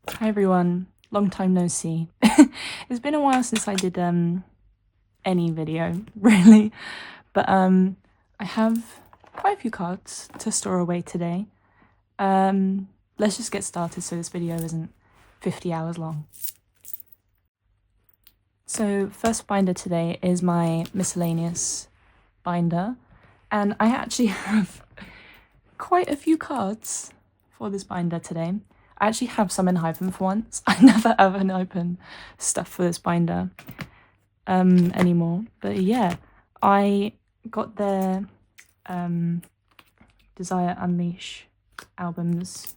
Hi everyone, long time no see. It's been a while since I did any video, really, but I have quite a few cards to store away today. Let's just get started so this video isn't 50 hours long. So first binder today is my miscellaneous binder, and I actually have quite a few cards for this binder today. I actually have some enhypen for once. I never have enhypen stuff for this binder anymore. But yeah, I got their Desire Unleash albums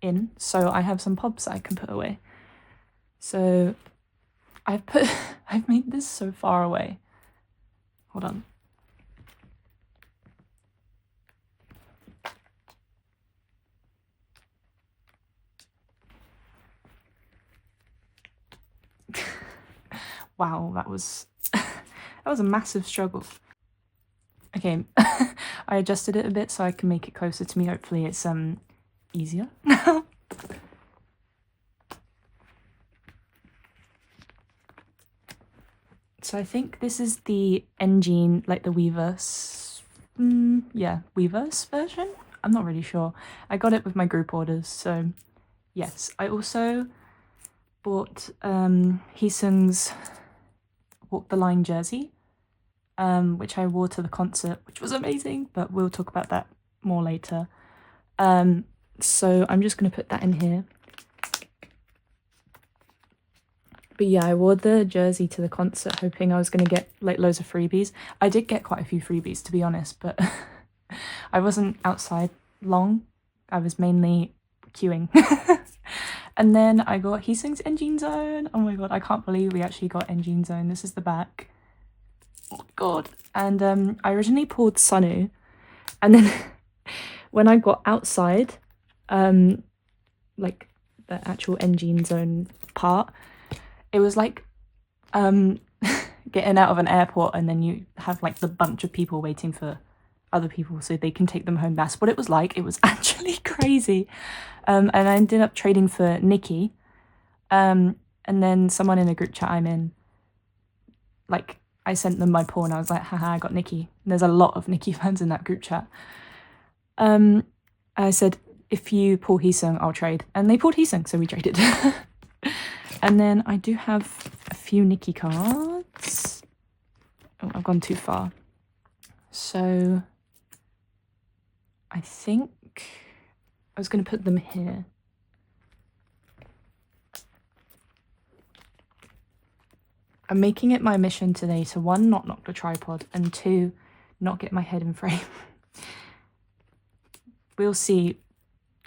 in, so I have some pobs that I can put away. So I've made this so far away. Hold on. Wow, that was a massive struggle. Okay, I adjusted it a bit so I can make it closer to me. Hopefully it's easier now. So I think this is the Engine, like the Weverse, yeah, Weverse version? I'm not really sure. I got it with my group orders, so yes. I also bought Heesung's Walk the Line jersey, which I wore to the concert, which was amazing, but we'll talk about that more later. So I'm just going to put that in here. But yeah, I wore the jersey to the concert hoping I was going to get like loads of freebies. I did get quite a few freebies, to be honest, but I wasn't outside long. I was mainly queuing. And then I got Heesung's Engine Zone. Oh my god, I can't believe we actually got Engine Zone. This is the back. Oh god. And I originally pulled Sunu, and then when I got outside, like the actual Engine Zone part, it was like getting out of an airport and then you have like the bunch of people waiting for other people so they can take them home. That's what it was like. It was actually crazy. And I ended up trading for Nikki. And then someone in a group chat I'm in, like, I sent them my pull and I was like, haha, I got Nikki. And there's a lot of Nikki fans in that group chat. I said, if you pull Heesung, I'll trade. And they pulled Heesung, so we traded. And then I do have a few Nikki cards. Oh, I've gone too far. So I think I was going to put them here. I'm making it my mission today to 1, not knock the tripod, and 2, not get my head in frame. We'll see.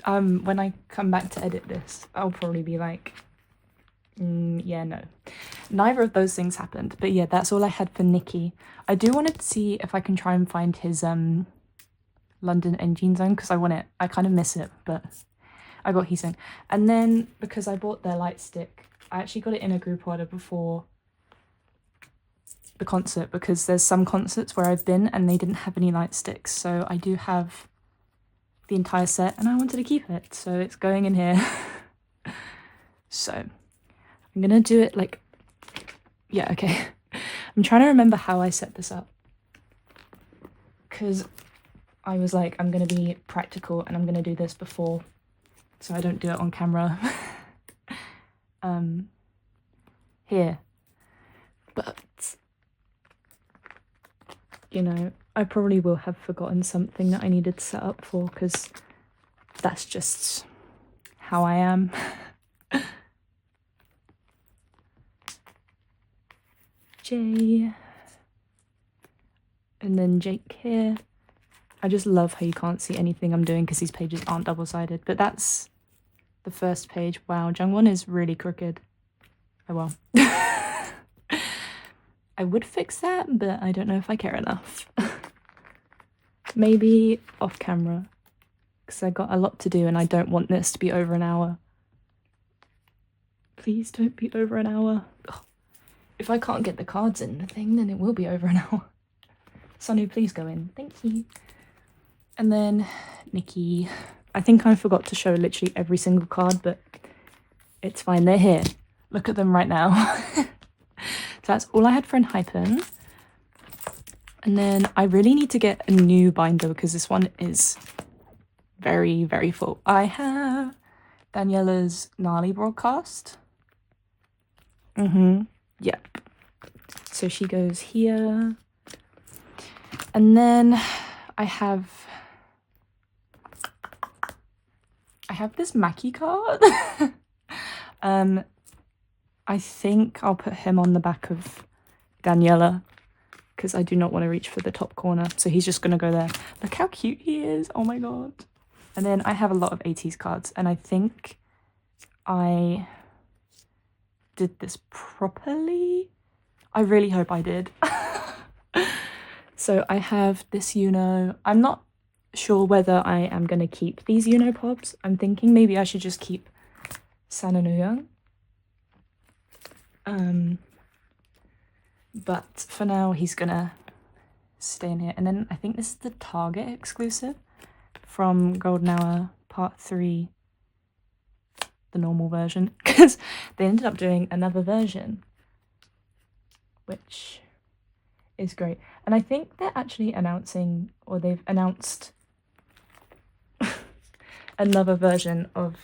When I come back to edit this, I'll probably be like, yeah, no. Neither of those things happened. But yeah, that's all I had for Nikki. I do want to see if I can try and find his London Engine Zone, because I want it. I kind of miss it, but I got Heesung. And then because I bought their light stick, I actually got it in a group order before the concert, because there's some concerts where I've been and they didn't have any light sticks. So I do have the entire set and I wanted to keep it, so it's going in here. So I'm gonna do it like, yeah, okay. I'm trying to remember how I set this up, because I was like, I'm gonna be practical and I'm gonna do this before, so I don't do it on camera. Here. But, you know, I probably will have forgotten something that I needed to set up for, because that's just how I am. Jay. And then Jake here. I just love how you can't see anything I'm doing because these pages aren't double-sided. But that's the first page. Wow, Jungwon is really crooked. Oh well. I would fix that, but I don't know if I care enough. Maybe off camera, because I got a lot to do and I don't want this to be over an hour. Please don't be over an hour. Ugh. If I can't get the cards in the thing, then it will be over an hour. Sunu, please go in. Thank you. And then Nikki. I think I forgot to show literally every single card, but It's fine, they're here. Look at them right now. So that's all I had for enhypen. And then I really need to get a new binder because this one is very, very full. I have Daniela's Gnarly broadcast. Yep. So she goes here. And then I have this Mackie card. I think I'll put him on the back of Daniela because I do not want to reach for the top corner. So he's just going to go there. Look how cute he is. Oh my god. And then I have a lot of ateez cards, and I think I did this properly. I really hope I did. So I have this I'm not sure whether I am going to keep these pobs. I'm thinking maybe I should just keep San and Uyang. But for now he's gonna stay in here. And then I think this is the Target exclusive from Golden Hour Part 3, the normal version, because they ended up doing another version, which is great. And I think they're actually announcing, or they've announced another version of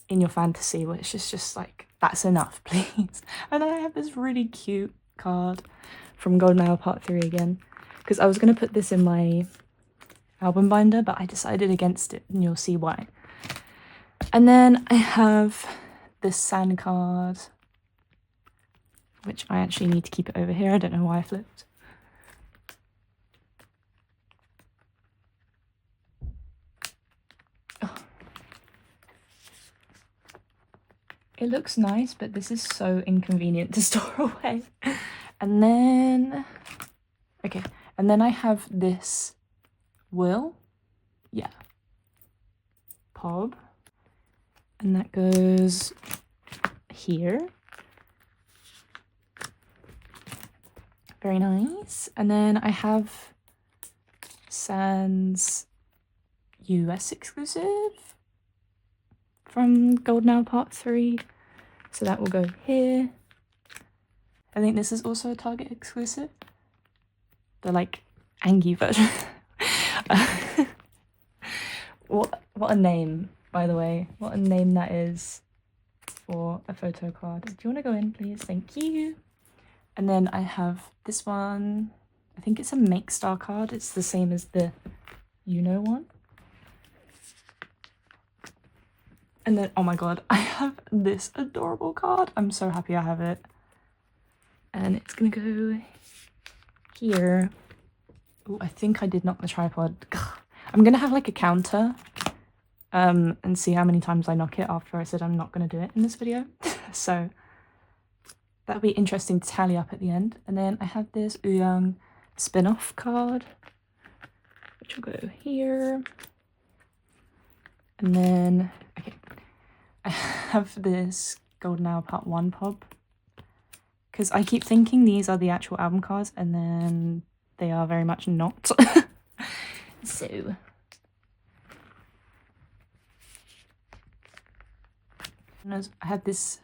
In Your Fantasy, which is just like, that's enough, please. And then I have this really cute card from Golden Hour Part 3 again, because I was going to put this in my album binder, but I decided against it, and you'll see why. And then I have this sand card, which I actually need to keep it over here. I don't know why I flipped. Oh. It looks nice, but this is so inconvenient to store away. And then, okay, and then I have this pob, and that goes here. Very nice. And then I have Sans US exclusive from Golden Hour Part 3. So that will go here. I think this is also a Target exclusive. The like Angie version. What a name, by the way. What a name that is for a photo card. Do you want to go in, please? Thank you. And then I have this one. I think it's a Make Star card. It's the same as the one. And then, oh my god, I have this adorable card. I'm so happy I have it. And it's gonna go here. Oh, I think I did knock the tripod. I'm gonna have like a counter and see how many times I knock it after I said I'm not gonna do it in this video. So that'll be interesting to tally up at the end. And then I have this Uyang spin-off card, which will go here. And then, okay, I have this Golden Hour Part 1 pob, because I keep thinking these are the actual album cards, and then they are very much not. So I have this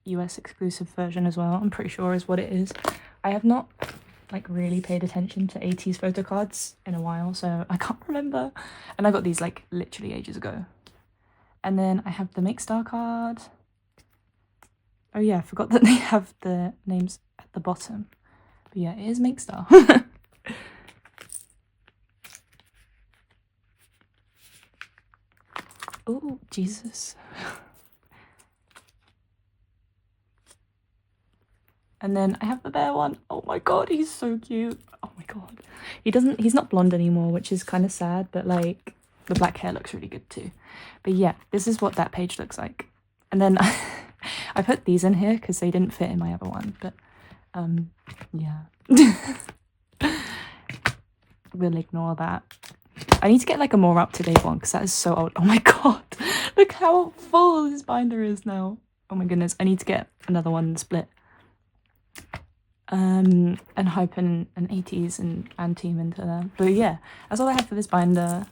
US exclusive version as well, I'm pretty sure is what it is. I have not like really paid attention to ateez photo cards in a while, so I can't remember. And I got these like literally ages ago. And then I have the Make Star card. Oh yeah, I forgot that they have the names at the bottom. But yeah, it is Make Star. Oh, Jesus. And then I have the bear one. Oh my god, he's so cute. Oh my god. He's not blonde anymore, which is kind of sad, but like the black hair looks really good too. But yeah, this is what that page looks like. And then I put these in here because they didn't fit in my other one, but yeah. We'll ignore that. I need to get like a more up-to-date one because that is so old. Oh my god, look how full this binder is now. Oh my goodness, I need to get another one split. And enhypen and ateez and team into them. But yeah, that's all I have for this binder.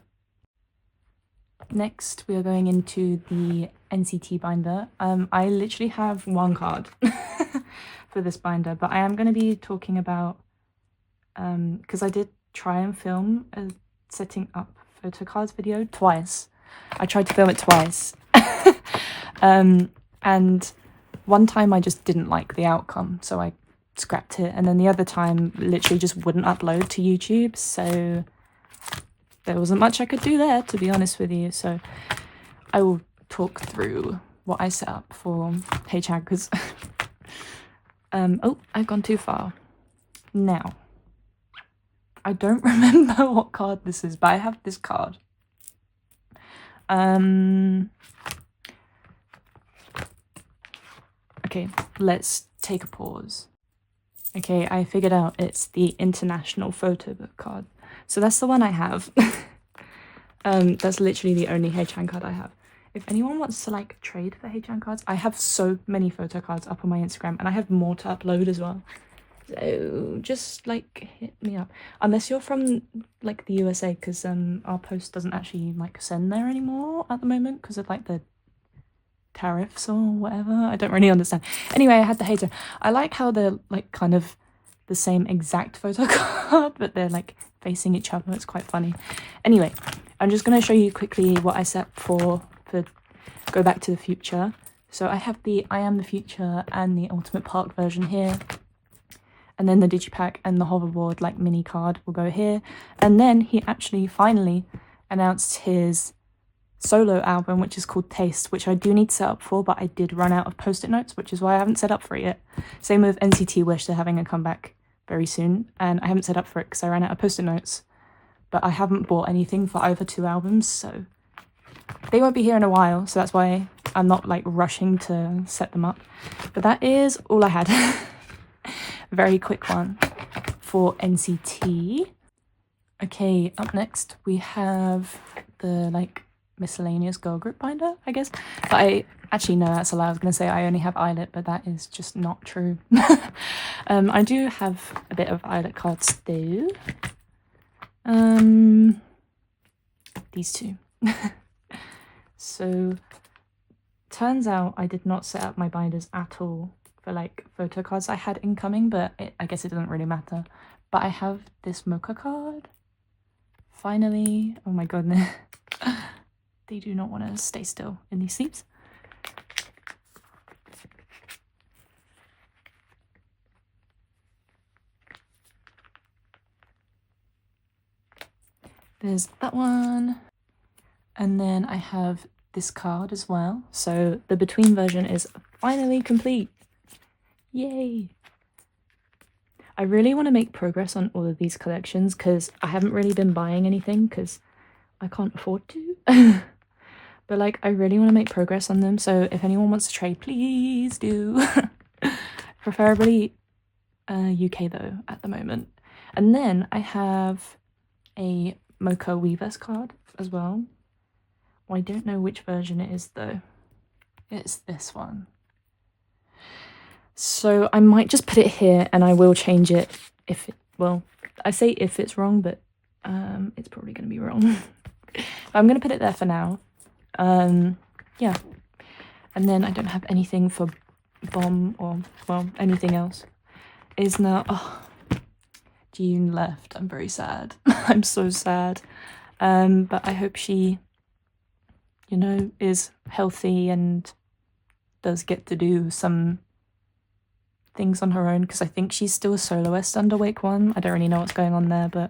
Next we are going into the NCT binder. I literally have one card for this binder, but I am going to be talking about, because I did try and film a setting up photocards video twice. I tried to film it twice. And one time I just didn't like the outcome, so I scrapped it, and then the other time literally just wouldn't upload to YouTube, so there wasn't much I could do there, to be honest with you. So I will talk through what I set up for HHag, because oh, I've gone too far. Now, I don't remember what card this is, but I have this card. Okay, let's take a pause. Okay, I figured out it's the International Photo Book card. So that's the one I have. That's literally the only HHag card I have. If anyone wants to like trade for HHag cards, I have so many photo cards up on my Instagram, and I have more to upload as well. So just like hit me up, unless you're from like the USA, because our post doesn't actually like send there anymore at the moment because of like the tariffs or whatever. I don't really understand. Anyway, I had the hater. I like how they're like kind of the same exact photo card, but they're like facing each other. It's quite funny. Anyway, I'm just going to show you quickly what I set for Go Back to the Future. So I have the I Am the Future and the Ultimate Park version here. And then the digipack and the hoverboard like mini card will go here. And then he actually finally announced his solo album, which is called Taste, which I do need to set up for, but I did run out of post-it notes, which is why I haven't set up for it yet. Same with NCT Wish, they're having a comeback very soon, and I haven't set up for it because I ran out of post-it notes. But I haven't bought anything for either 2 albums, so they won't be here in a while, so that's why I'm not like rushing to set them up. But that is all I had. Very quick one for NCT. Okay, up next we have the like miscellaneous girl group binder, I guess. But I actually, no, that's a lie. I was going to say I only have illit, but that is just not true. I do have a bit of illit cards though. These two. So turns out I did not set up my binders at all for like photo cards I had incoming, but I guess it doesn't really matter. But I have this mocha card. Finally. Oh my goodness. They do not want to stay still in these sleeves. There's that one. And then I have this card as well. So the between version is finally complete. Yay! I really want to make progress on all of these collections because I haven't really been buying anything because I can't afford to. But like I really want to make progress on them, so if anyone wants to trade, please do. Preferably UK though at the moment. And then I have a Mocha Weverse card as well. Well, I don't know which version it is though. It's this one. So I might just put it here and I will change it if it, well, I say if it's wrong, but it's probably going to be wrong. I'm going to put it there for now. Yeah. And then I don't have anything for Bomb or, well, anything else. Is now, oh, June left. I'm very sad. I'm so sad. But I hope she, you know, is healthy and does get to do some things on her own, because I think she's still a soloist under Wake One. I don't really know what's going on there, but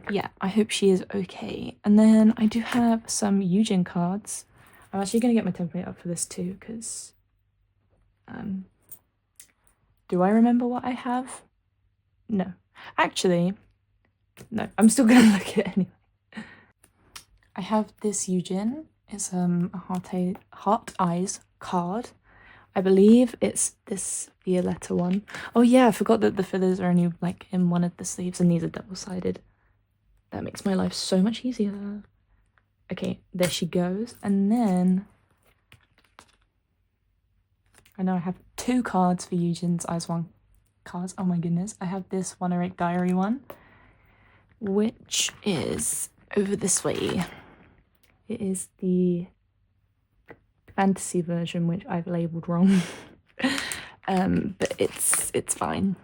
yeah, I hope she is okay. And then I do have some Yujin cards. I'm actually going to get my template up for this too, because do I remember what I have? No. Actually, no, I'm still going to look at it anyway. I have this Yujin. It's a heart eyes card. I believe it's this Violetta one. Oh yeah, I forgot that the fillers are only like in one of the sleeves and these are double-sided. That makes my life so much easier. Okay, there she goes. And then I know I have 2 cards for Yujin's Eyes One cards. Oh my goodness. I have this One Eric Diary one, which is over this way. It is the fantasy version, which I've labeled wrong. But it's fine.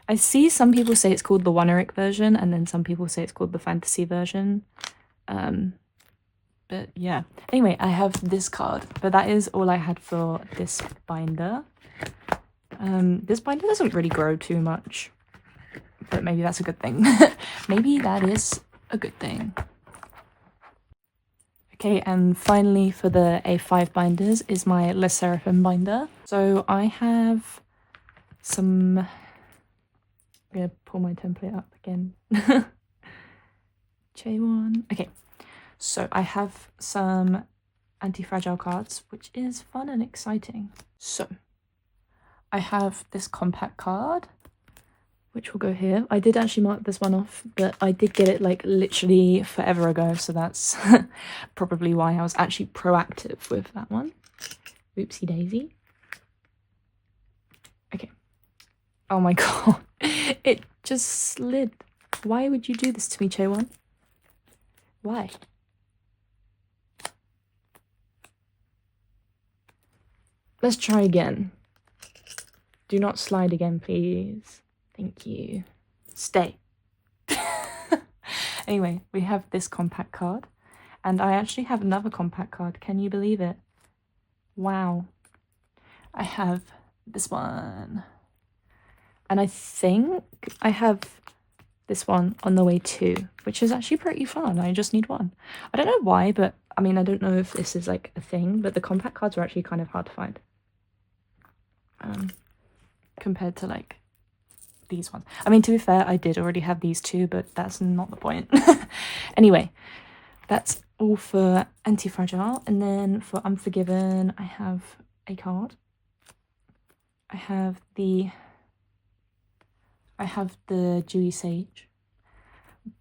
I see some people say it's called the Woneric version, and then some people say it's called the fantasy version. But yeah. Anyway, I have this card, but that is all I had for this binder. This binder doesn't really grow too much, but maybe that's a good thing. Maybe that is a good thing. Okay, and finally for the A5 binders is my sserafim binder. So I have some... I'm gonna pull my template up again. J1. Okay, so I have some anti-fragile cards, which is fun and exciting. So I have this compact card, which will go here. I did actually mark this one off, but I did get it like literally forever ago, so that's probably why I was actually proactive with that one. Oopsie daisy. Okay. Oh my god. It just slid. Why would you do this to me, Che-won? Why? Let's try again. Do not slide again, please. Thank you. Stay. Anyway, we have this compact card. And I actually have another compact card. Can you believe it? Wow. I have this one. And I think I have this one on the way too, which is actually pretty fun. I just need one. I don't know why, but I mean, I don't know if this is like a thing, but the compact cards are actually kind of hard to find. Compared to like these ones. I mean, to be fair, I did already have these two, but that's not the point. Anyway, that's all for Anti-Fragile. And then for Unforgiven, I have a card. I have the Dewy Sage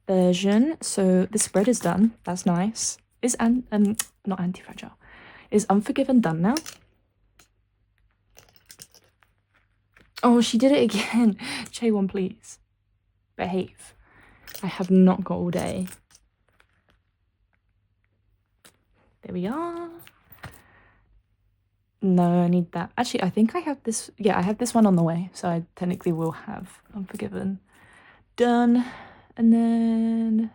version. So the spread is done. That's nice. Is not Anti-Fragile. Is Unforgiven done now? Oh, she did it again. Che-won, please. Behave. I have not got all day. There we are. No, I need that. Actually, I think I have this. Yeah, I have this one on the way. So I technically will have Unforgiven done. And then...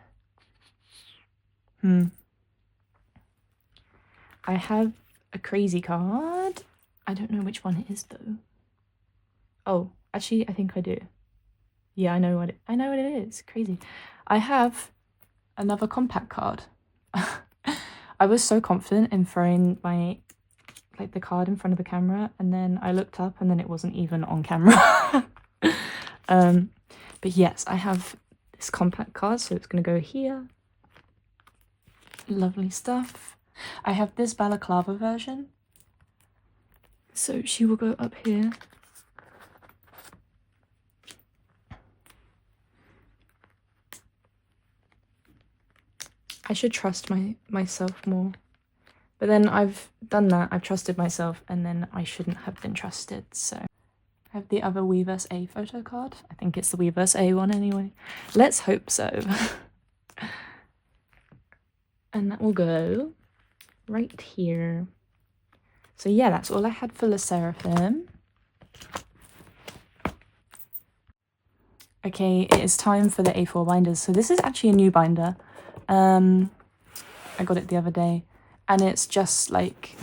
I have a crazy card. I don't know which one it is, though. Oh, actually, I think I do. Yeah, I know what it is. Crazy. I have another compact card. I was so confident in throwing the card in front of the camera, and then I looked up and then it wasn't even on camera. But yes, I have this compact card, so it's gonna go here. Lovely stuff. I have this balaclava version. So she will go up here. I should trust myself more. But then I've done that, I've trusted myself, and then I shouldn't have been trusted, so. I have the other Weverse A photo card. I think it's the Weverse A one anyway. Let's hope so. And that will go right here. So yeah, that's all I had for the sserafim. Okay, it is time for the A4 binders. So this is actually a new binder. I got it the other day, and it's just like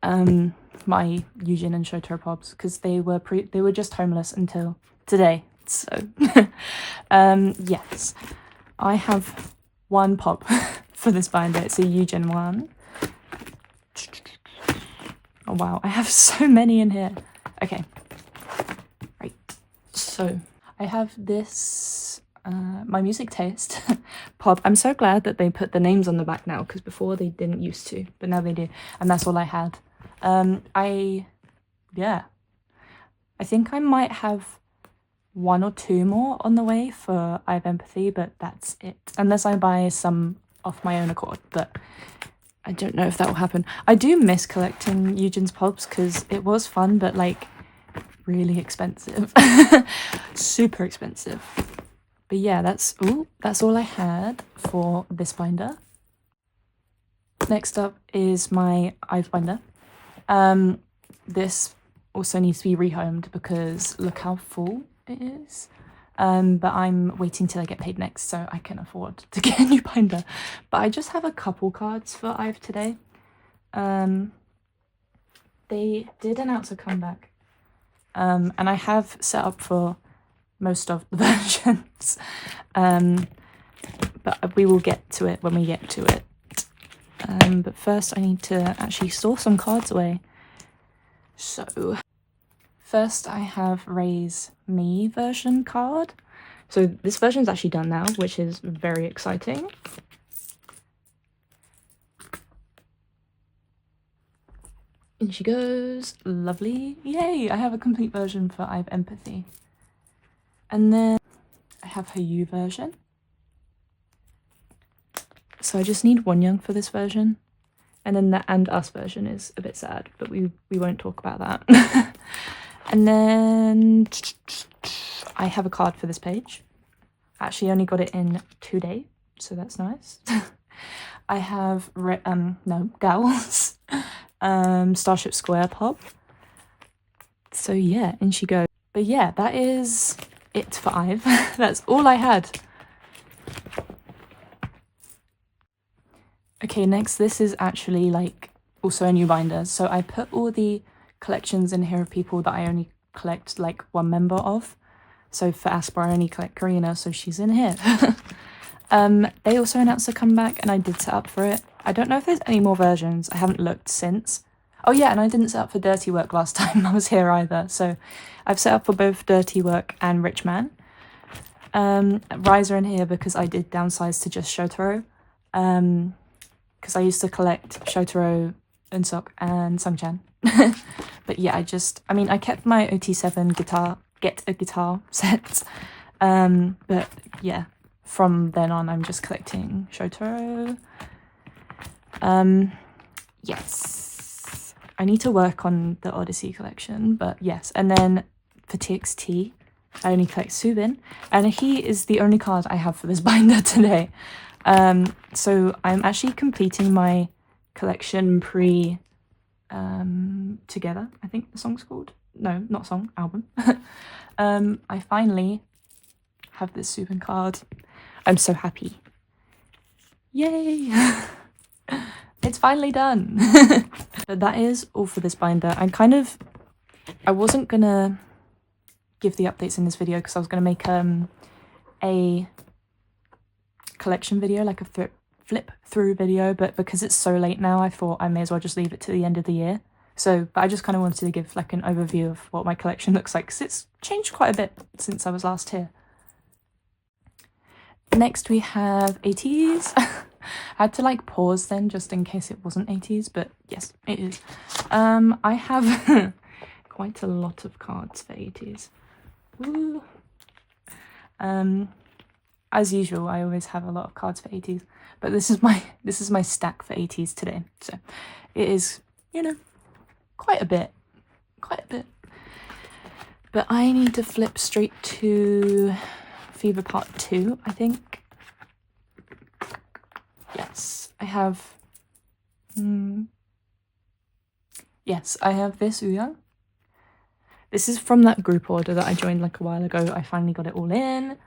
my yujin and Shoto pobs, because they were just homeless until today. So yes, I have one pob for this binder. It's a yujin one. Oh wow, I have so many in here. Okay, right, so I have this my music taste pob. I'm so glad that they put the names on the back now, because before they didn't used to, but now they do, and that's all I had. I think I might have one or two more on the way for I Have Empathy, but that's it, unless I buy some off my own accord, but I don't know if that will happen. I do miss collecting Yujin's pobs because it was fun, but like really expensive. Super expensive. But yeah, that's all I had for this binder. Next up is my Ive binder. This also needs to be rehomed because look how full it is. But I'm waiting till I get paid next so I can afford to get a new binder. But I just have a couple cards for Ive today. They did announce a comeback. And I have set up for most of the versions. But we will get to it when we get to it. But first I need to actually store some cards away. So first I have riize me version card. So this version's actually done now, which is very exciting. In she goes. Lovely. Yay! I have a complete version for Ive Empathy. And then I have her U version. So I just need one young for this version. And then the and us version is a bit sad, but we won't talk about that. And then I have a card for this page. I actually only got it in 2 days, so that's nice. I have Gals, Starship Square Pop. So yeah, in she goes. But yeah, that is it for Ive. That's all I had. Okay, next, this is actually like also a new binder. So I put all the collections in here of people that I only collect like one member of. So for Aspar, I only collect Karina, so she's in here. They also announced a comeback and I did set up for it. I don't know if there's any more versions. I haven't looked since. Oh yeah, and I didn't set up for Dirty Work last time I was here either. So I've set up for both Dirty Work and Rich Man. Riize are in here because I did downsize to just Shotaro. Because I used to collect Shotaro, Unsok, and Sungchan. But yeah, I kept my OT7 Get a Guitar set. But yeah, from then on, I'm just collecting Shotaro. Yes. I need to work on the Odyssey collection, but yes. And then for TXT, I only collect Subin, and he is the only card I have for this binder today. So I'm actually completing my collection together, I think the song's called. No, not song, album. I finally have this Subin card. I'm so happy. Yay! It's finally done. But that is all for this binder. I wasn't gonna give the updates in this video because I was gonna make a collection video, like a flip through video, but because it's so late now, I thought I may as well just leave it to the end of the year. So, but I just kind of wanted to give like an overview of what my collection looks like because it's changed quite a bit since I was last here. Next we have ateez. I had to like pause then just in case it wasn't ateez, but yes, it is. I have quite a lot of cards for ateez. Woo. As usual, I always have a lot of cards for ateez, but this is my stack for ateez today. So it is, quite a bit. But I need to flip straight to Fever Part 2, I think. Yes, I have. Yes, I have this Uyang. This is from that group order that I joined like a while ago. I finally got it all in.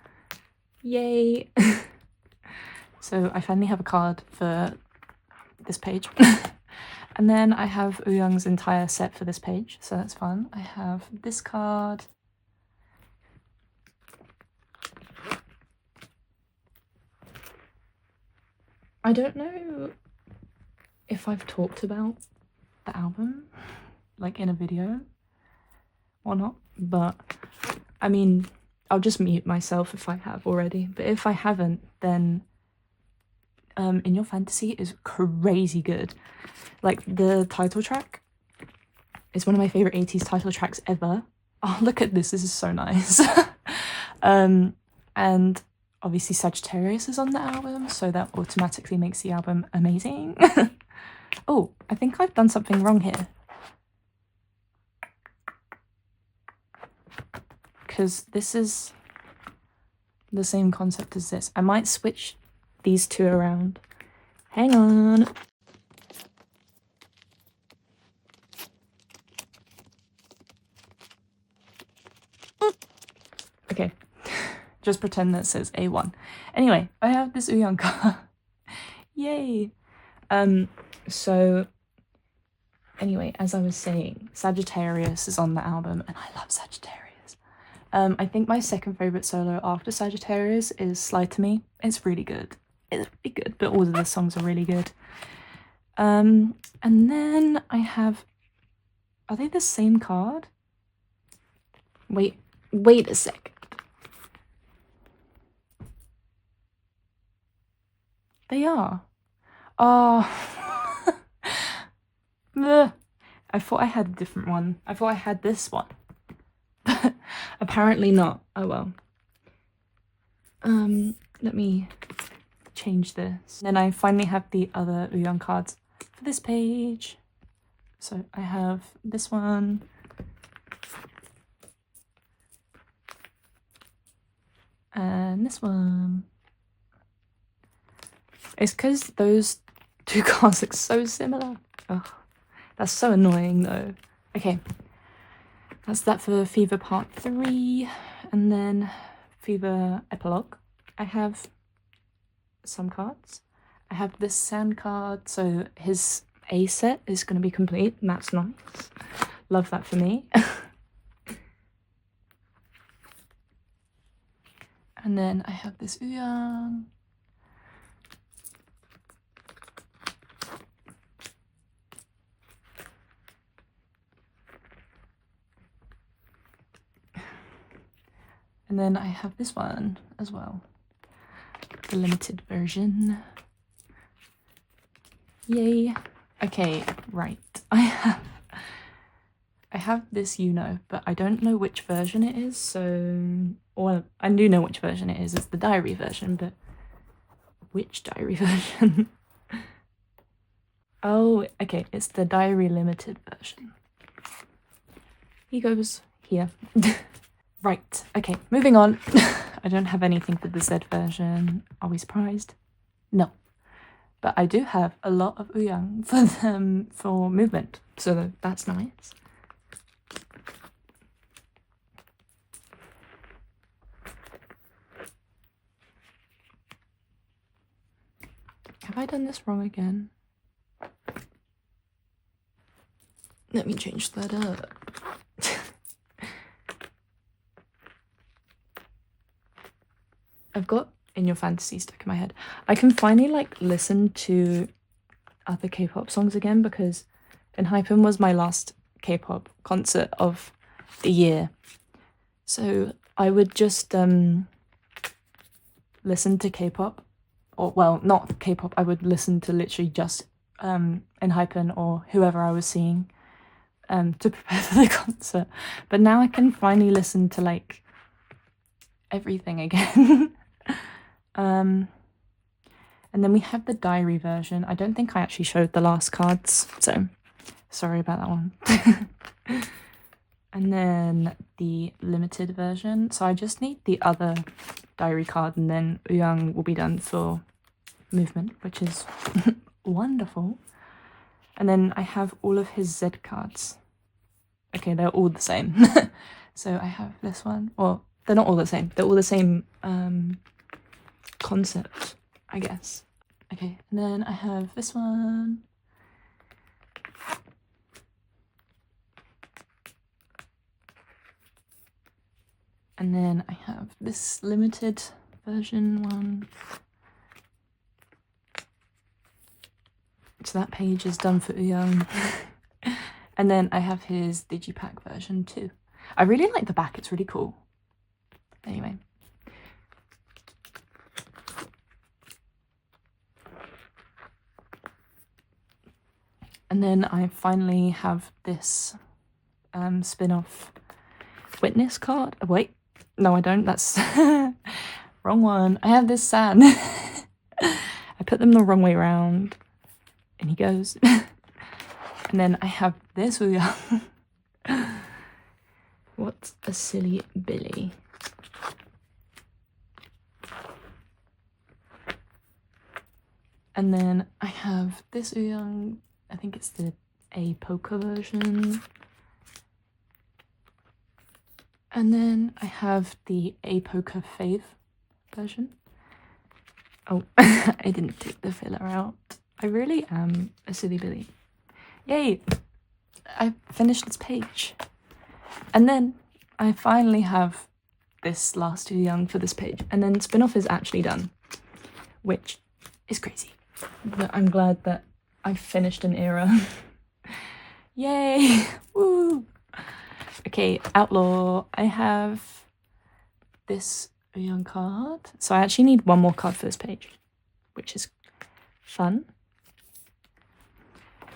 Yay! So I finally have a card for this page. And then I have Uyang's entire set for this page, so that's fun. I have this card. I don't know if I've talked about the album, like in a video or not, but I mean, I'll just mute myself if I have already, but if I haven't, then In Your Fantasy is crazy good. Like, the title track is one of my favorite ateez title tracks ever. Oh, look at this, this is so nice. And obviously Sagittarius is on the album, so that automatically makes the album amazing. Oh, I think I've done something wrong here. Because this is the same concept as this. I might switch these two around. Hang on. Okay, just pretend that says A1. Anyway, I have this yujin card. Yay! So anyway, as I was saying, Sagittarius is on the album, and I love Sagittarius. I think my second favourite solo after Sagittarius is Slide to Me. It's really good. It's really good, but all of the songs are really good. And then I have... Are they the same card? Wait a second. They are. Oh. I thought I had a different one. I thought I had this one. Apparently not. Oh well. Let me change this. Then I finally have the other yujin cards for this page. So I have this one. And this one. It's because those two cards look so similar. Ugh, that's so annoying though. Okay, that's that for Fever Part 3. And then Fever Epilogue. I have some cards. I have this sand card, so his A set is going to be complete, and that's nice. Love that for me. And then I have this yujin. And then I have this one as well, the limited version. Yay. Okay, right. I have this but I don't know which version it is, so... Well, I do know which version it is. It's the diary version, but which diary version? Oh, okay, it's the diary limited version. He goes here. Right, okay, moving on. I don't have anything for the Z version. Are we surprised? No. But I do have a lot of yujin for them for movement, so that's nice. Have I done this wrong again? Let me change that up. I've got In Your Fantasy stuck in my head. I can finally like listen to other K-pop songs again because Enhypen was my last K-pop concert of the year. So I would just listen to K-pop, or well, not K-pop, I would listen to literally just Enhypen or whoever I was seeing to prepare for the concert. But now I can finally listen to like everything again. And then we have the diary version. I don't think I actually showed the last cards, so sorry about that one. And then the limited version. So I just need the other diary card, and then yujin will be done for movement, which is wonderful. And then I have all of his Z cards. Okay, they're all the same. So I have this one. Well, they're not all the same. They're all the same concept, I guess. Okay, and then I have this one. And then I have this limited version one. So that page is done for yujin. And then I have his digipack version too. I really like the back, it's really cool. Anyway. And then I finally have this spin-off witness card. Oh, wait, no I don't, that's wrong one. I have this sand. I put them the wrong way around. And he goes. And then I have this yujin. What a silly Billy. And then I have this yujin. I think it's the A poker version. And then I have the A Poker Fave version. Oh, I didn't take the filler out. I really am a silly billy. Yay! I finished this page. And then I finally have this last Young for this page. And then spin-off is actually done, which is crazy. But I'm glad that I finished an era. Yay! Woo! Okay, Outlaw. I have this Young card. So I actually need one more card for this page, which is fun.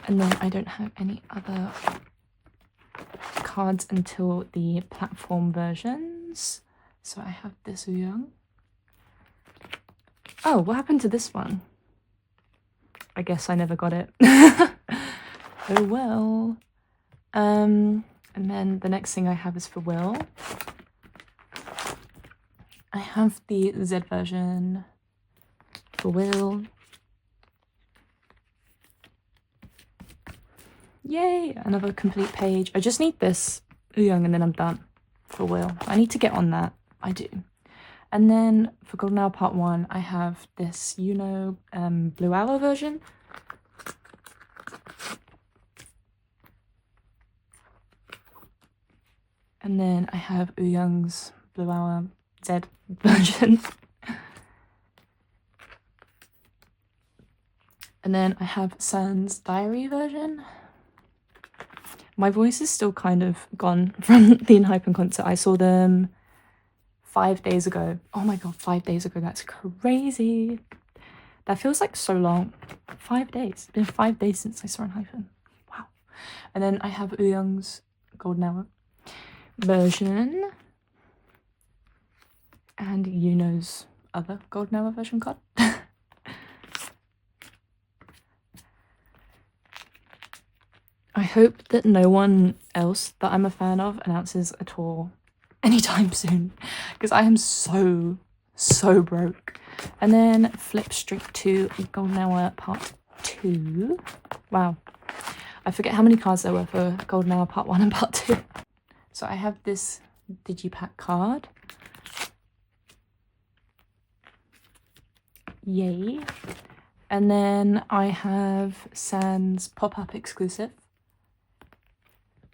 And then I don't have any other cards until the platform versions. So I have this Young. Oh, what happened to this one? I guess I never got it. Oh well. And then the next thing I have is for Will. I have the Z version for Will. Yay! Another complete page. I just need this Young and then I'm done for Will. I need to get on that. I do. And then for Golden Hour Part 1, I have this, Blue Hour version. And then I have Young's Blue Hour Z version. And then I have San's Diary version. My voice is still kind of gone from the enhypen concert. I saw them 5 days ago. Oh my god, 5 days ago. That's crazy. That feels like so long. 5 days. It's been 5 days since I saw enhypen. Wow. And then I have Young's Golden Hour version. And Yuno's other Golden Hour version card. I hope that no one else that I'm a fan of announces a tour anytime soon, because I am so broke. And then flip straight to Golden Hour Part 2. Wow. I forget how many cards there were for Golden Hour Part 1 and Part 2. So I have this Digipack card. Yay. And then I have Sans pop-up exclusive,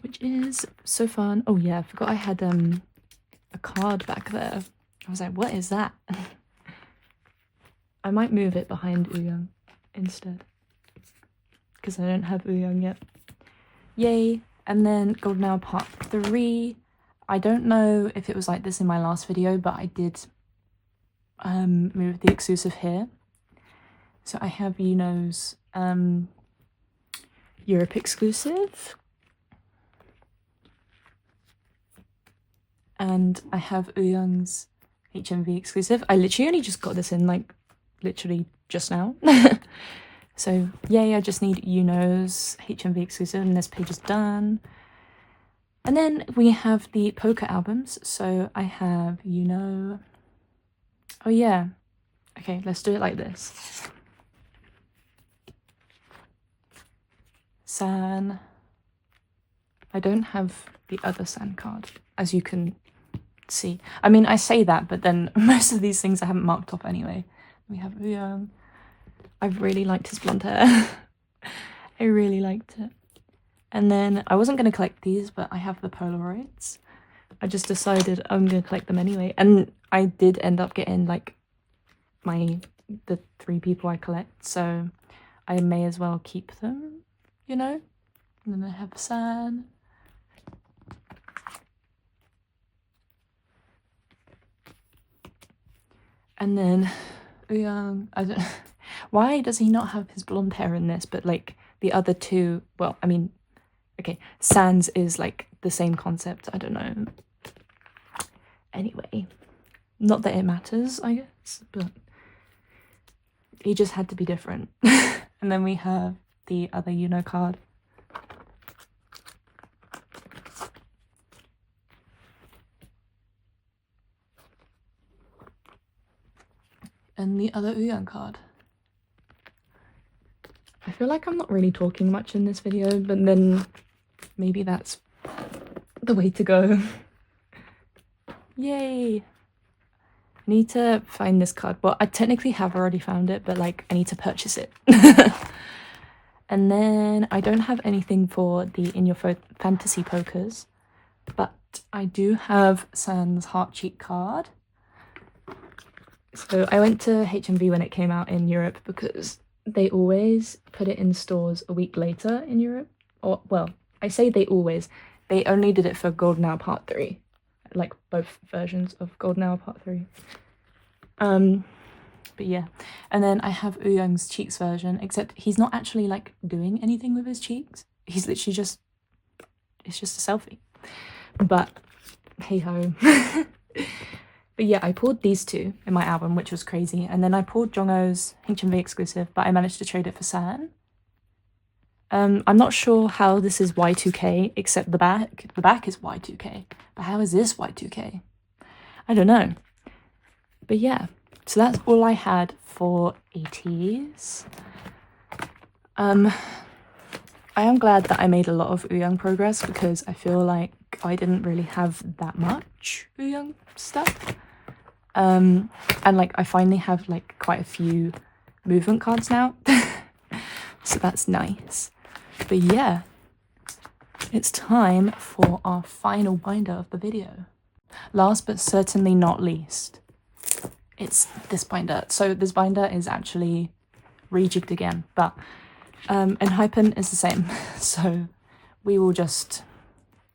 which is so fun. Oh yeah, I forgot I had a card back there. I was like, what is that? I might move it behind Young instead, because I don't have Young yet. Yay. And then Golden Hour Part 3. I don't know if it was like this in my last video, but I did move the exclusive here. So I have Yuno's Europe exclusive. And I have Young's HMV exclusive. I literally only just got this in, like, literally just now. So, yay, I just need Yuno's HMV exclusive, and this page is done. And then we have the poker albums. So I have Yuno. Oh, yeah. Okay, let's do it like this. San. I don't have the other San card, as you can see. I mean, I say that, but then most of these things I haven't marked off anyway. We have Young. I really liked his blonde hair. I really liked it. And then I wasn't going to collect these, but I have the Polaroids. I just decided I'm going to collect them anyway. And I did end up getting like the 3 people I collect, so I may as well keep them, you know? And then I have San. And then Young, I don't why does he not have his blonde hair in this, but like the other 2, well, I mean, okay, Sans is like the same concept, I don't know. Anyway, not that it matters, I guess, but he just had to be different. And then we have the other Yuno card. And the other Young card. I feel like I'm not really talking much in this video, but then maybe that's the way to go. Yay! I need to find this card. Well, I technically have already found it, but like I need to purchase it. And then I don't have anything for the In Your Fantasy Pokers, but I do have Sans Heart Cheek card. So I went to HMV when it came out in Europe because they always put it in stores a week later in Europe. Or, well, I say they always. They only did it for Golden Hour Part 3. Like, both versions of Golden Hour Part 3. But yeah. And then I have Ouyang's Cheeks version, except he's not actually, like, doing anything with his cheeks. He's literally just... It's just a selfie. But, hey-ho. But yeah, I pulled these two in my album, which was crazy. And then I pulled Jongho's HMV exclusive, but I managed to trade it for San. I'm not sure how this is Y2K, except the back. The back is Y2K. But how is this Y2K? I don't know. But yeah, so that's all I had for ateez. I am glad that I made a lot of Ouyang progress because I feel like I didn't really have that much Ouyang stuff. And like I finally have like quite a few movement cards now. So that's nice. But yeah, it's time for our final binder of the video. Last but certainly not least, it's this binder. So this binder is actually rejigged again, but enhypen is the same. So we will just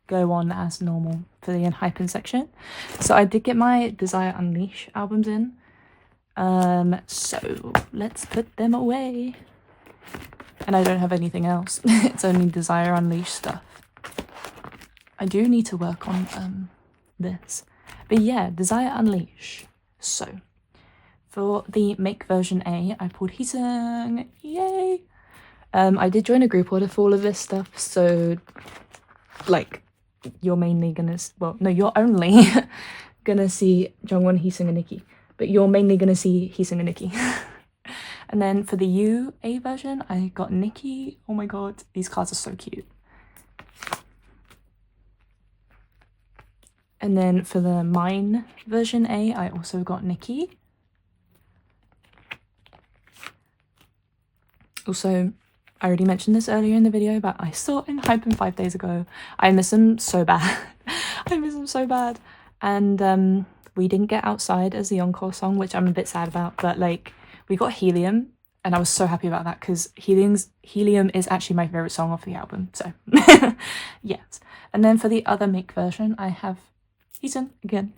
go on as normal for the enhypen section. So I did get my Desire Unleash albums in. So let's put them away. And I don't have anything else. It's only Desire Unleash stuff. I do need to work on this. But yeah, Desire Unleash. So for the Make version A, I pulled Heesung. Yay! I did join a group order for all of this stuff, so like you're mainly gonna, well, no, you're only gonna see Jongwon, Heesung, and Nikki, but you're mainly gonna see Heesung and Nikki. And then for the UA version, I got Nikki. Oh my god, these cards are so cute. And then for the Mine version A, I also got Nikki. Also, I already mentioned this earlier in the video, but I saw enhypen 5 days ago. I miss him so bad. I miss him so bad. And we didn't get Outside as the encore song, which I'm a bit sad about, but like we got Helium, and I was so happy about that because Helium is actually my favorite song off the album. So yes. And then for the other Make version, I have Heesung again.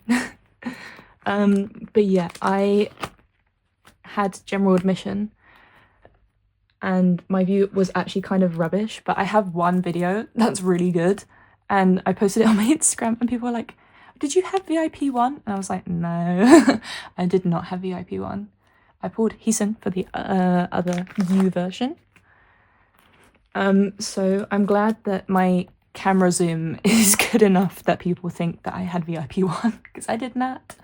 But yeah, I had general admission and my view was actually kind of rubbish, but I have one video that's really good and I posted it on my Instagram and people were like, did you have VIP 1? And I was like, no, I did not have VIP 1. I pulled Heesung for the other U version. So I'm glad that my camera zoom is good enough that people think that I had VIP 1 because I did not.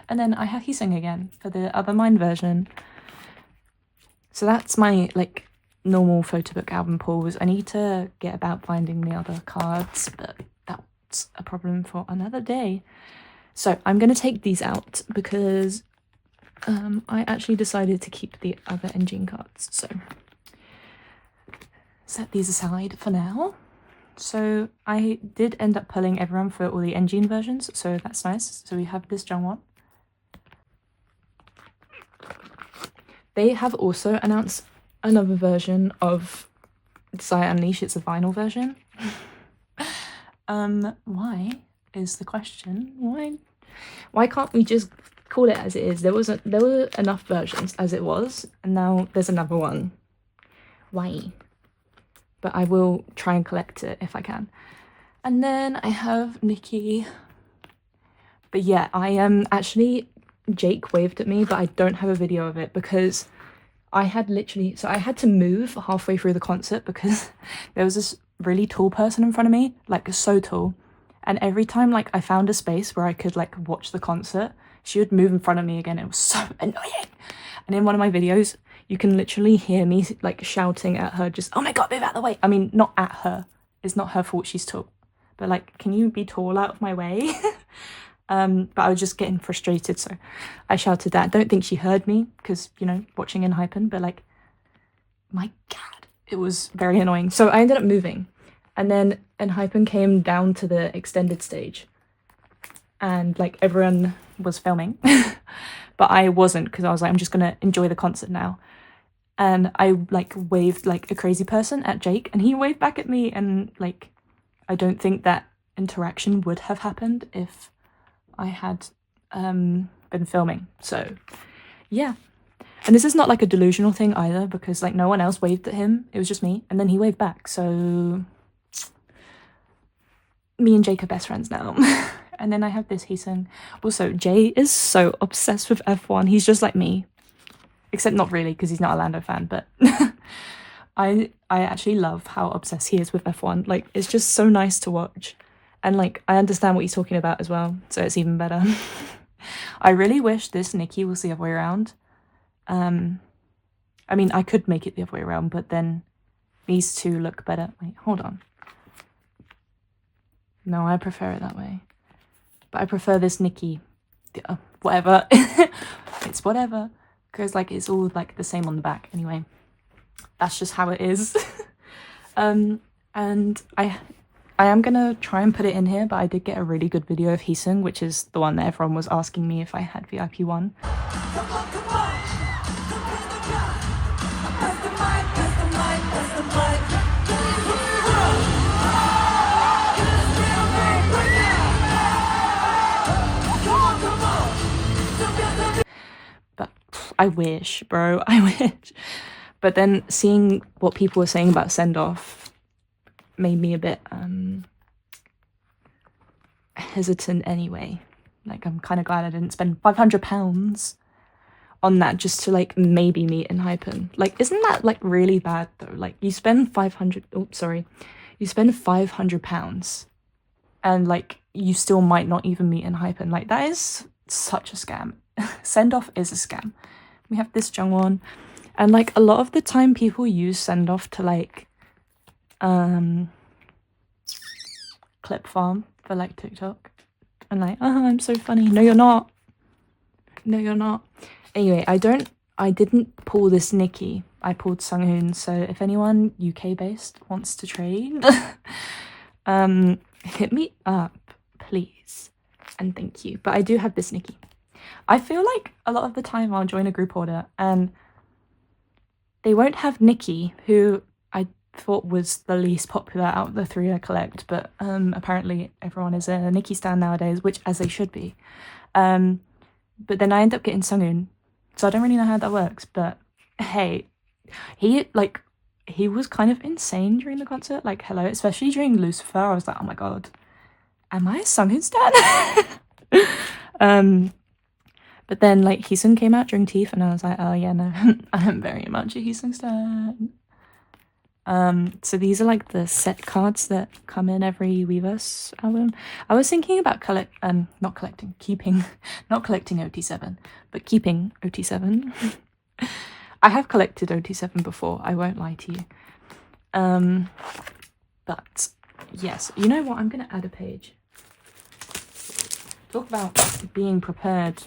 And then I have Heesung again for the other Mine version. So that's my like normal photo book album pulls. I need to get about finding the other cards, but that's a problem for another day. So I'm going to take these out because I actually decided to keep the other engine cards. So set these aside for now. So I did end up pulling everyone for all the engine versions, so that's nice. So we have this Jongwon. They have also announced another version of Desire Unleash. It's a vinyl version. Why is the question? Why can't we just call it as it is? There were enough versions as it was, and now there's another one. Why? But I will try and collect it if I can. And then I have Nikki. But yeah, I am actually, Jake waved at me, but I don't have a video of it because I had literally, so I had to move halfway through the concert because there was this really tall person in front of me, like so tall. And every time like I found a space where I could like watch the concert, she would move in front of me again. It was so annoying. And in one of my videos, you can literally hear me like shouting at her, just, oh my god, move out of the way. I mean, not at her. It's not her fault she's tall. But like, can you be tall out of my way? But I was just getting frustrated, so I shouted that. I don't think she heard me because, you know, watching enhypen, but like, my god, it was very annoying. So I ended up moving, and then enhypen came down to the extended stage, and like everyone was filming, but I wasn't because I was like, I'm just gonna enjoy the concert now. And I like waved like a crazy person at Jake, and he waved back at me, and like, I don't think that interaction would have happened if I had been filming. So yeah, and this is not like a delusional thing either, because like no one else waved at him, it was just me, and then he waved back. So me and Jake are best friends now. And then I have this Heesung. Also, Jay is so obsessed with F1. He's just like me, except not really, because he's not a Lando fan, but I actually love how obsessed he is with F1. Like, it's just so nice to watch. And like, I understand what he's talking about as well, so it's even better. I really wish this Nikki was the other way around. I mean, I could make it the other way around, but then these two look better. Wait, hold on. No, I prefer it that way. But I prefer this Nikki. Whatever. It's whatever. Because like, it's all like the same on the back anyway. That's just how it is. And I am gonna try and put it in here, but I did get a really good video of Heesung, which is the one that everyone was asking me if I had VIP 1. But I wish, bro, I wish. But then seeing what people were saying about send-off made me a bit hesitant anyway. Like, I'm kind of glad I didn't spend £500 on that just to like maybe meet enhypen. Like, isn't that like really bad though? Like, you spend you spend £500 and like you still might not even meet enhypen. Like, that is such a scam. Send-off is a scam. We have this Jungwon, and like a lot of the time people use send-off to like clip farm for like TikTok, and like, oh, I'm so funny. No, you're not. No, you're not. Anyway, I didn't pull this Nikki. I pulled Sunghoon. So if anyone UK based wants to trade, hit me up, please, and thank you. But I do have this Nikki. I feel like a lot of the time I'll join a group order and they won't have Nikki, who I thought was the least popular out of the three I collect, but apparently everyone is a Nikki stan nowadays, which as they should be. But then I end up getting Sunghoon, so I don't really know how that works, but hey, he was kind of insane during the concert, like, hello, especially during Lucifer. I was like, oh my god, am I a Sunghoon stan? But then like Heesung came out during Teeth, and I was like, oh yeah, no, I am very much a Heesung stan. So these are like the set cards that come in every Weverse album. I was thinking about not collecting OT7, but keeping OT7. I have collected OT7 before, I won't lie to you. But yes, you know what, I'm gonna add a page. Talk about being prepared.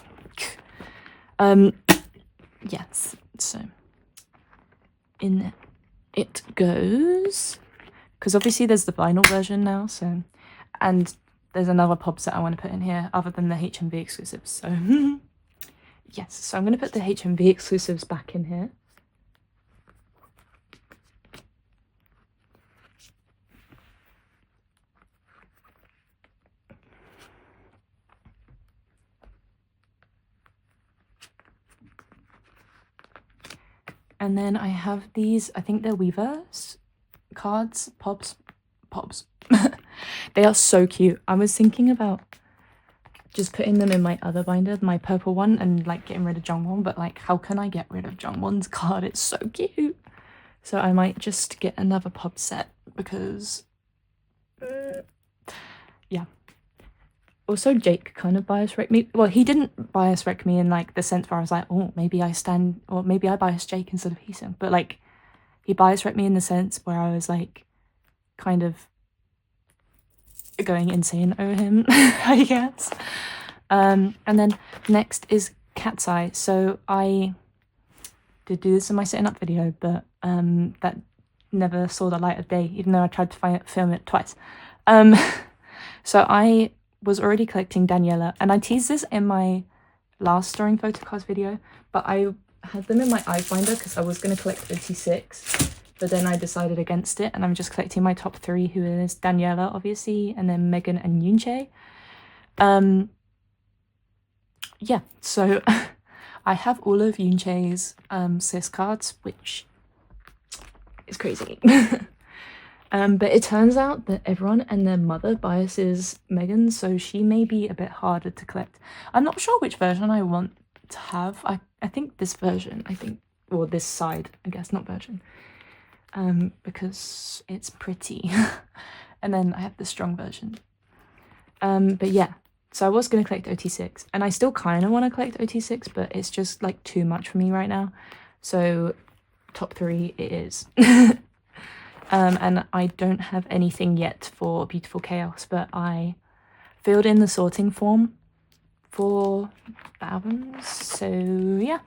Yes, so in it goes, because obviously there's the vinyl version now, so, and there's another pobs that I want to put in here other than the HMV exclusives, so yes, so I'm going to put the HMV exclusives back in here. And then I have these, I think they're Weverse cards, pobs. They are so cute. I was thinking about just putting them in my other binder, my purple one, and like getting rid of Jungwon, but like, how can I get rid of Jungwon's card? It's so cute. So I might just get another pob set because, yeah. Also, Jake kind of bias wrecked me. Well, he didn't bias wreck me in like the sense where I was like, oh, maybe I bias Jake instead of Heesung. But like, he bias wrecked me in the sense where I was like, kind of going insane over him, I guess. And then next is Katseye. So I did do this in my setting up video, but that never saw the light of day, even though I tried to film it twice. So I was already collecting Daniela, and I teased this in my last storing photocards video, but I had them in my eye finder because I was going to collect 86, but then I decided against it, and I'm just collecting my top 3, who is Daniela, obviously, and then Megan and Yunche. Yeah, so I have all of Yunche's cis cards, which is crazy. But it turns out that everyone and their mother biases Megan, so she may be a bit harder to collect. I'm not sure which version I want to have. I think this version, or this side, I guess, not version, because it's pretty. And then I have the strong version. But yeah, so I was going to collect OT6, and I still kind of want to collect OT6, but it's just like too much for me right now. So top 3 it is. And I don't have anything yet for Beautiful Chaos, but I filled in the sorting form for the albums, so yeah.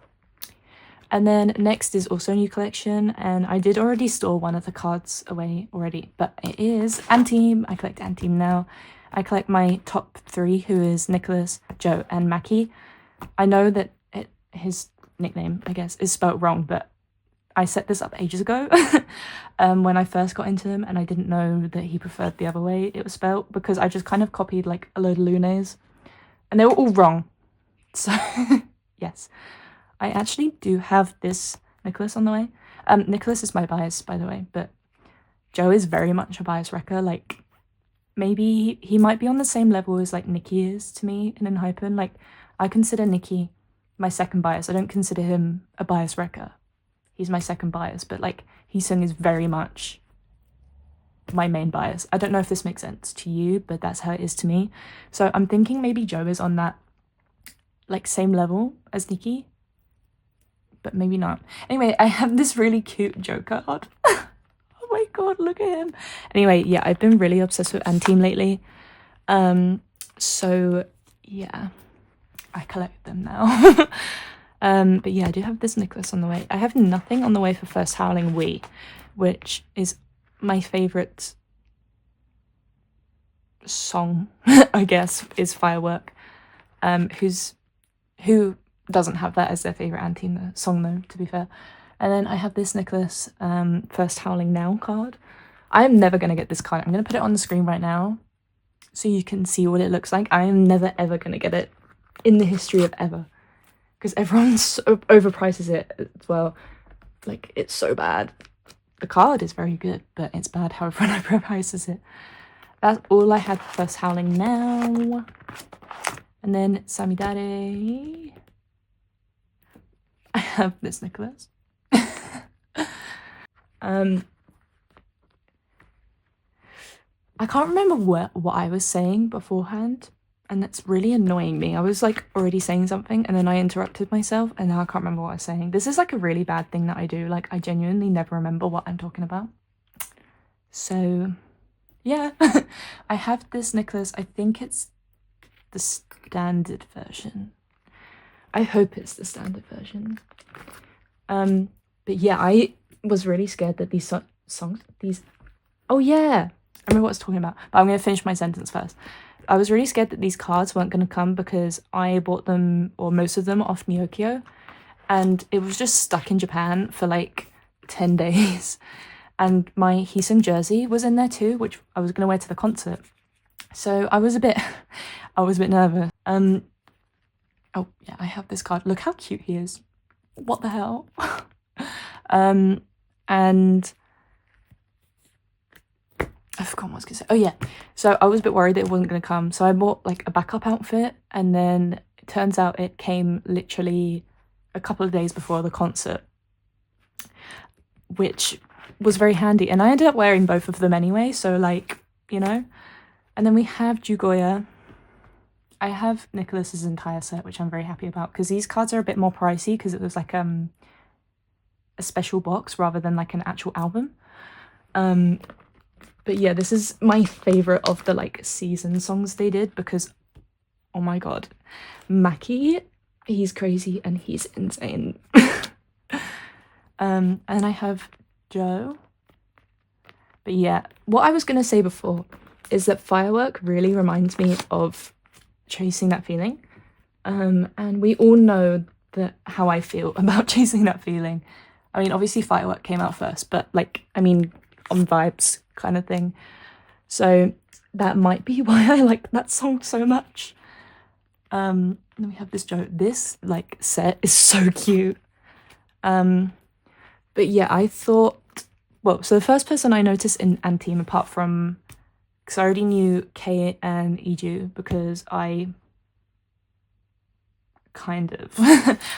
And then next is also a new collection, and I did already store one of the cards away already, but it is Anteem. I collect Anteem now. I collect my top 3, who is Nicholas, Joe, and Mackie. I know that his nickname, I guess, is spelt wrong, but I set this up ages ago when I first got into him, and I didn't know that he preferred the other way it was spelt, because I just kind of copied like a load of lunes, and they were all wrong. So yes, I actually do have this Nicholas on the way. Nicholas is my bias, by the way, but Joe is very much a bias wrecker. Like, maybe he might be on the same level as like Nikki is to me in enhypen. Like, I consider Nikki my second bias. I don't consider him a bias wrecker. He's my second bias, but like Heesung is very much my main bias. I don't know if this makes sense to you, but that's how it is to me. So I'm thinking maybe Joe is on that like same level as Nikki, but maybe not. Anyway, I have this really cute Joe card. Oh my god, look at him. Anyway, yeah, I've been really obsessed with Anteem lately. So yeah, I collect them now. But yeah, I do have this Nicholas on the way. I have nothing on the way for First Howling We, which is my favourite song, I guess, is Firework. Who doesn't have that as their favourite Anteem song though, to be fair. And then I have this Nicholas First Howling Now card. I am never going to get this card. I'm going to put it on the screen right now so you can see what it looks like. I am never ever going to get it in the history of ever, because everyone so overprices it as well. Like, it's so bad. The card is very good, but it's bad how everyone overprices it. That's all I had for First Howling Now. And then Samidare. I have this Nicholas. I can't remember what I was saying beforehand, and that's really annoying me. I was like already saying something, and then I interrupted myself, and now I can't remember what I was saying. This is like a really bad thing that I do. Like, I genuinely never remember what I'm talking about. So yeah. I have this Nicholas. I think it's the standard version. I hope it's the standard version. But yeah, I was really scared that these songs, oh yeah, I remember what I was talking about, but I'm going to finish my sentence first. I was really scared that these cards weren't going to come because I bought them, or most of them, off Myokyo, and it was just stuck in Japan for like 10 days. And my Heesung jersey was in there too, which I was going to wear to the concert. So I was a bit nervous. Oh yeah, I have this card. Look how cute he is. What the hell? And I forgot what I was gonna say. Oh yeah, so I was a bit worried that it wasn't gonna come, so I bought like a backup outfit, and then it turns out it came literally a couple of days before the concert, which was very handy, and I ended up wearing both of them anyway, so like, you know. And then we have Jugoya. I have Nicholas's entire set, which I'm very happy about, because these cards are a bit more pricey because it was like a special box rather than like an actual album. But yeah, this is my favorite of the like season songs they did, because oh my god. Mackie, he's crazy and he's insane. And I have Joe. But yeah, what I was gonna say before is that Firework really reminds me of Chasing That Feeling. And we all know that how I feel about Chasing That Feeling. I mean, obviously Firework came out first, but like, I mean, on vibes kind of thing. So that might be why I like that song so much. Then we have this Joe. This like set is so cute. But yeah, I thought, well, so the first person I noticed in Anteem, apart from, because I already knew Kay and Iju, because I kind of,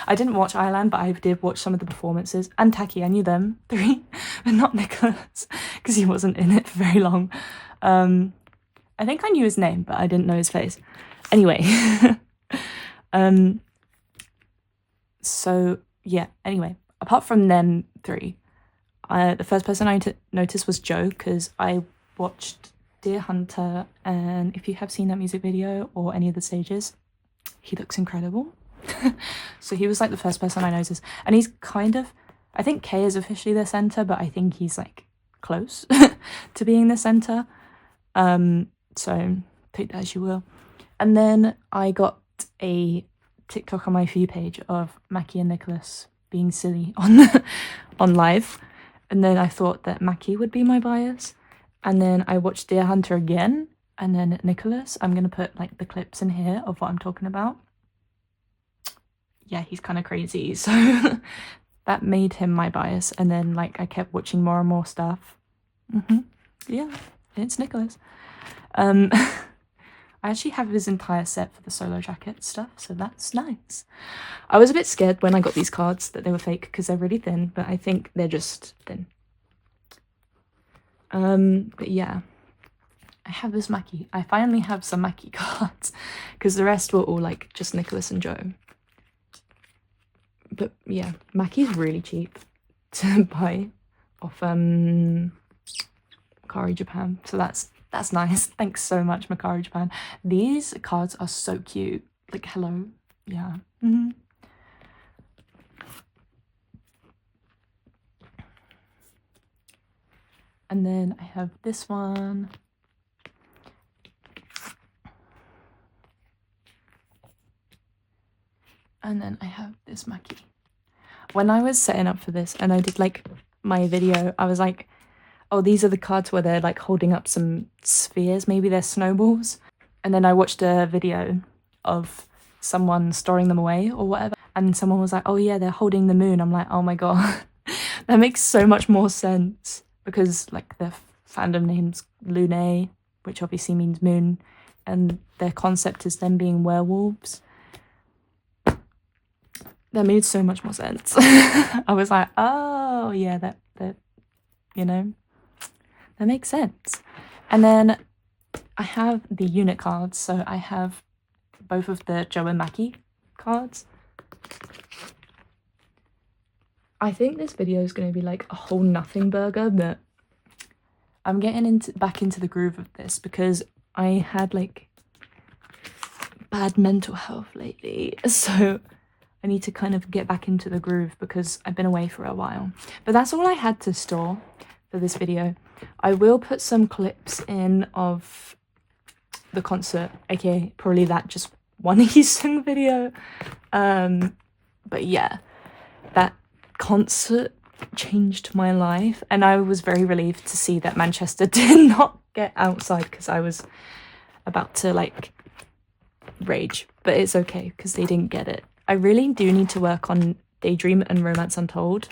I didn't watch Island, but I did watch some of the performances, and Taki, I knew them three, but not Nicholas, because he wasn't in it for very long. I think I knew his name, but I didn't know his face. Anyway, so yeah, anyway, apart from them three, the first person I noticed was Joe, because I watched Deer Hunter, and if you have seen that music video or any of the stages, he looks incredible. So he was like the first person I noticed, and he's kind of, I think Kay is officially the center, but I think he's like close to being the center. So take that as you will. And then I got a TikTok on my For You page of Mackie and Nicholas being silly on live, and then I thought that Mackie would be my bias, and then I watched Deer Hunter again, and then Nicholas. I'm gonna put like the clips in here of what I'm talking about. Yeah, he's kind of crazy, so that made him my bias, and then like I kept watching more and more stuff. Yeah, it's Nicholas. I actually have his entire set for the solo jacket stuff, so that's nice. I was a bit scared when I got these cards that they were fake, because they're really thin, but I think they're just thin. But yeah, I have this Mackie. I finally have some Mackie cards, because the rest were all like just Nicholas and Joe. But yeah, Mackie's really cheap to buy off Kari Japan, so that's nice. Thanks so much, Makari Japan. These cards are so cute. Like, hello. Yeah. And then I have this one. And then I have this Mackie. When I was setting up for this and I did like my video, I was like, oh, these are the cards where they're like holding up some spheres, maybe they're snowballs. And then I watched a video of someone storing them away or whatever, and someone was like, oh yeah, they're holding the moon. I'm like, oh my god, that makes so much more sense, because like the fandom name's Lune, which obviously means moon, and their concept is them being werewolves. That made so much more sense. I was like, oh yeah, that you know, that makes sense. And then I have the unit cards, so I have both of the Joe and Mackie cards. I think this video is going to be like a whole nothing burger, but I'm getting back into the groove of this, because I had like bad mental health lately, so I need to kind of get back into the groove, because I've been away for a while. But that's all I had to store for this video. I will put some clips in of the concert, aka probably that just one Eastern video. But yeah, that concert changed my life, and I was very relieved to see that Manchester did not get outside, because I was about to like rage, but it's okay because they didn't get it. I really do need to work on Daydream and Romance Untold.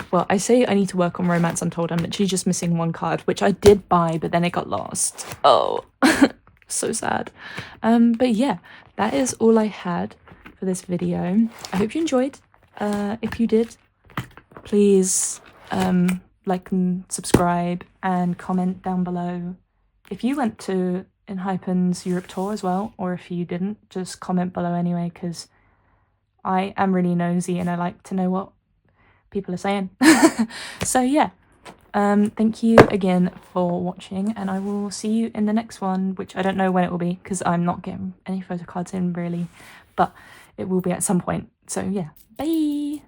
Well, I say I need to work on Romance Untold. I'm literally just missing one card, which I did buy, but then it got lost. Oh, so sad. But yeah, that is all I had for this video. I hope you enjoyed. If you did, please like and subscribe and comment down below. If you went to enhypen's Europe tour as well, or if you didn't, just comment below anyway, because I am really nosy and I like to know what people are saying. So yeah, Thank you again for watching, and I will see you in the next one, which I don't know when it will be because I'm not getting any photo cards in really, but it will be at some point. So yeah, bye!